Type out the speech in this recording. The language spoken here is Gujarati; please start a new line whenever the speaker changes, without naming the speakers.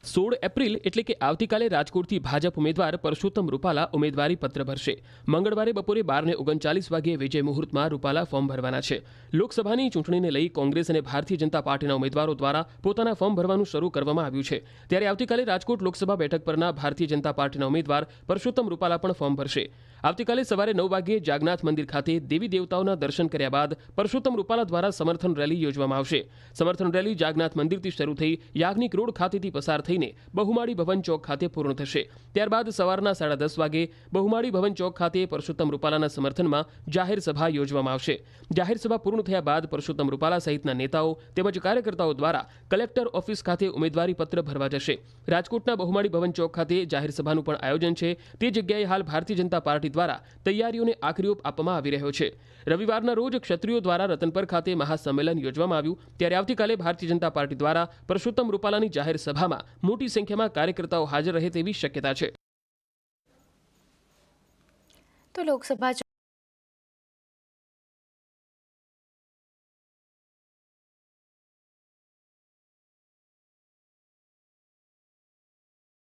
16 એપ્રિલ એટલે કે આવતીકાલે રાજકોટથી ભાજપ ઉમેદવાર પરસોત્તમ રૂપાલા ઉમેદવારી પત્ર ભરશે. મંગળવારે બપોરે 12:39 વાગ્યે વિજય મુહૂર્તમાં રૂપાલા ફોર્મ ભરવાના છે. લોકસભાની ચૂંટણીને લઈ કોંગ્રેસ અને ભારતીય જનતા પાર્ટીના ઉમેદવારો દ્વારા પોતાના ફોર્મ ભરવાનું શરૂ કરવામાં આવ્યું છે. ત્યારે આવતીકાલે રાજકોટ લોકસભા બેઠક પરના ભારતીય જનતા પાર્ટીના ઉમેદવાર પરસોત્તમ રૂપાલા પણ ફોર્મ ભરશે. આવતીકાલે સવારે 9 વાગ્યે જાગનાથ મંદિર ખાતે દેવી દેવતાઓના દર્શન કર્યા બાદ પરસોત્તમ રૂપાલા દ્વારા સમર્થન રેલી યોજવામાં આવશે. સમર્થન રેલી જાગનાથ મંદિરથી શરૂ થઈ યાજ્ઞિક રોડ ખાતેથી પસાર થઈને બહુમાળી ભવન ચોક ખાતે પૂર્ણ થશે. ત્યારબાદ સવારના 10:30 વાગે બહુમાળી ભવન ચોક ખાતે પરસોત્તમ રૂપાલાના સમર્થનમાં જાહેર સભા યોજવામાં આવશે. જાહેર સભા પૂર્ણ થયા બાદ પરસોત્તમ રૂપાલા સહિતના નેતાઓ તેમજ કાર્યકર્તાઓ દ્વારા કલેક્ટર ઓફિસ ખાતે ઉમેદવારી પત્ર ભરવા જશે. રાજકોટના બહુમાળી ભવન ચોક ખાતે જાહેર સભાનું પણ આયોજન છે. તે જગ્યાએ હાલ ભારતીય જનતા પાર્ટી દ્વારા તૈયારીઓને આખરી ઓપ આપવામાં આવી રહ્યો છે. રવિવારના રોજ ક્ષત્રિયો દ્વારા રતનપર ખાતે મહાસંમેલન યોજવામાં આવ્યું. ત્યારે આવતીકાલે ભારતીય જનતા પાર્ટી દ્વારા પરસોત્તમ રૂપાલાની જાહેર સભામાં મોટી સંખ્યામાં કાર્યકર્તાઓ હાજર રહે તેવી શક્યતા છે.
તો લોકસભા